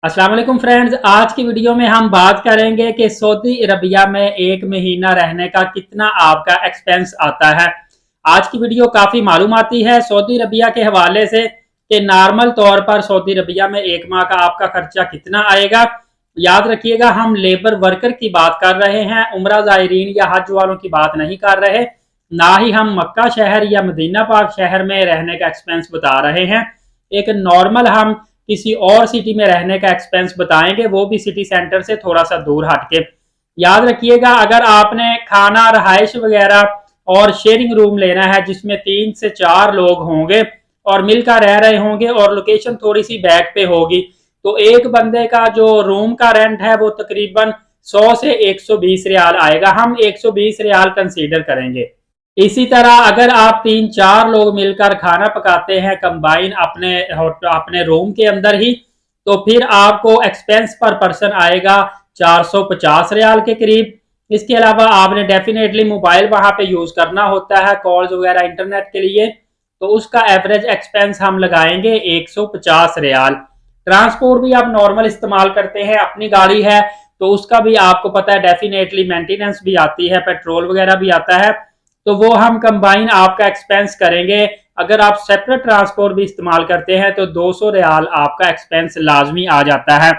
अस्सलाम वालेकुम फ्रेंड्स, आज की वीडियो में हम बात करेंगे कि सऊदी अरबिया में एक महीना रहने का कितना आपका एक्सपेंस आता है। आज की वीडियो काफ़ी मालूमाती है सऊदी अरबिया के हवाले से कि नॉर्मल तौर पर सऊदी अरबिया में एक माह का आपका खर्चा कितना आएगा। याद रखिएगा, हम लेबर वर्कर की बात कर रहे हैं, उम्रा ज़ायरीन या हज वालों की बात नहीं कर रहे, ना ही हम मक्का शहर या मदीना पाक शहर में रहने का एक्सपेंस बता रहे हैं। एक नॉर्मल हम किसी और सिटी में रहने का एक्सपेंस बताएंगे, वो भी सिटी सेंटर से थोड़ा सा दूर हटके। याद रखिएगा, अगर आपने खाना, रहाइश वगैरह और शेयरिंग रूम लेना है जिसमें 3 से 4 लोग होंगे और मिलकर रह रहे होंगे और लोकेशन थोड़ी सी बैक पे होगी, तो एक बंदे का जो रूम का रेंट है वो तकरीबन 100 से 120 रियाल आएगा। हम 120 रियाल कंसीडर करेंगे। इसी तरह अगर आप 3-4 लोग मिलकर खाना पकाते हैं कंबाइन अपने अपने रूम के अंदर ही, तो फिर आपको एक्सपेंस पर पर्सन आएगा 450 रियाल के करीब। इसके अलावा आपने डेफिनेटली मोबाइल वहां पे यूज करना होता है कॉल्स वगैरह इंटरनेट के लिए, तो उसका एवरेज एक्सपेंस हम लगाएंगे 150 रियाल। ट्रांसपोर्ट भी आप नॉर्मल इस्तेमाल करते हैं, अपनी गाड़ी है तो उसका भी आपको पता है डेफिनेटली मेंटेनेंस भी आती है, पेट्रोल वगैरह भी आता है, तो वो हम कंबाइन आपका एक्सपेंस करेंगे। अगर आप सेपरेट ट्रांसपोर्ट भी इस्तेमाल करते हैं तो 200 रियाल आपका एक्सपेंस लाजमी आ जाता है।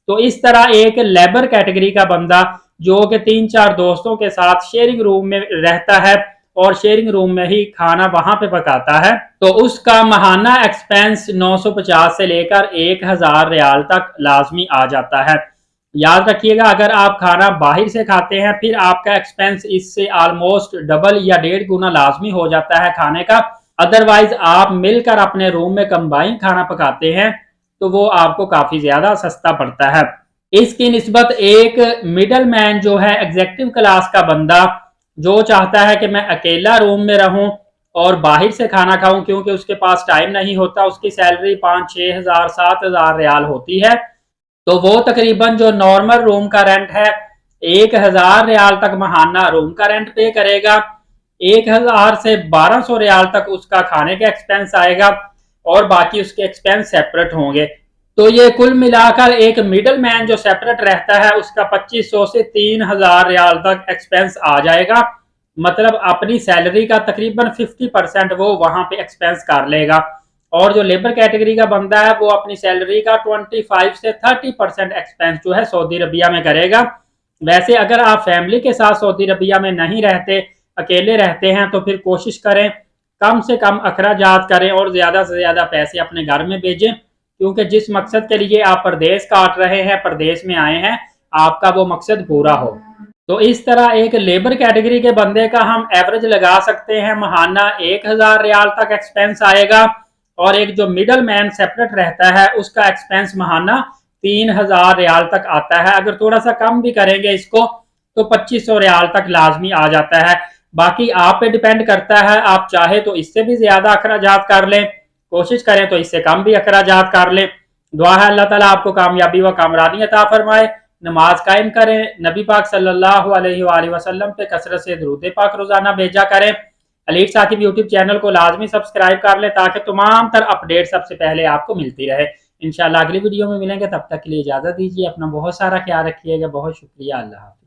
तो इस तरह एक लेबर कैटेगरी का बंदा जो कि 3-4 दोस्तों के साथ शेयरिंग रूम में रहता है और शेयरिंग रूम में ही खाना वहां पे पकाता है, तो उसका माहाना एक्सपेंस 950 से लेकर 1000 रियाल तक लाजमी आ जाता है। याद रखिएगा, अगर आप खाना बाहर से खाते हैं फिर आपका एक्सपेंस इससे ऑलमोस्ट डबल या 1.5 गुना लाजमी हो जाता है खाने का। अदरवाइज आप मिलकर अपने रूम में कंबाइन खाना पकाते हैं तो वो आपको काफी ज्यादा सस्ता पड़ता है। इसकी निस्बत एक मिडल मैन जो है, एग्जेक्टिव क्लास का बंदा जो चाहता है कि मैं अकेला रूम में रहूं और बाहर से खाना खाऊं, क्योंकि उसके पास टाइम नहीं होता, उसकी सैलरी 5-6 हजार 7 हजार रियाल होती है, तो वो तकरीबन जो नॉर्मल रूम का रेंट है 1000 रियाल तक महाना रूम का रेंट पे करेगा। 1000 से 1200 रियाल तक उसका खाने का एक्सपेंस आएगा और बाकी उसके एक्सपेंस सेपरेट होंगे। तो ये कुल मिलाकर एक मिडल मैन जो सेपरेट रहता है उसका 2500 से 3000 रियाल तक एक्सपेंस आ जाएगा। मतलब अपनी सैलरी का तकरीबन 50% वो वहां पे एक्सपेंस कर लेगा। और जो लेबर कैटेगरी का बंदा है वो अपनी सैलरी का 25 से 30% एक्सपेंस जो है सऊदी अरबिया में करेगा। वैसे अगर आप फैमिली के साथ सऊदी अरबिया में नहीं रहते, अकेले रहते हैं, तो फिर कोशिश करें कम से कम अखराजात करें और ज्यादा से ज्यादा पैसे अपने घर में भेजें, क्योंकि जिस मकसद के लिए आप परदेश काट रहे हैं, परदेश में आए हैं, आपका वो मकसद पूरा हो। तो इस तरह एक लेबर कैटेगरी के बंदे का हम एवरेज लगा सकते हैं, महाना 1000 रियाल तक एक्सपेंस आएगा। और एक जो मिडल मैन सेपरेट रहता है उसका एक्सपेंस महाना 3000 रियाल तक आता है। अगर थोड़ा सा कम भी करेंगे इसको तो 2500 रियाल तक लाजमी आ जाता है। बाकी आप पे डिपेंड करता है, आप चाहे तो इससे भी ज्यादा अखराजात कर लें, कोशिश करें तो इससे कम भी अखराजात कर लें। दुआ है अल्लाह ताला आपको कामयाबी व कामरानी अता फरमाए। नमाज कायम करें, नबी पाक सल्लल्लाहु अलैहि वसल्लम पे कसरत से दुरूद पाक रोजाना भेजा करें। एलीट साकिब यूट्यूब चैनल को लाजमी सब्सक्राइब कर लें ताकि तमाम तर अपडेट सबसे पहले आपको मिलती रहे। इंशाल्लाह अगली वीडियो में मिलेंगे, तब तक के लिए इजाजत दीजिए। अपना बहुत सारा ख्याल रखिएगा। बहुत शुक्रिया। अल्लाह।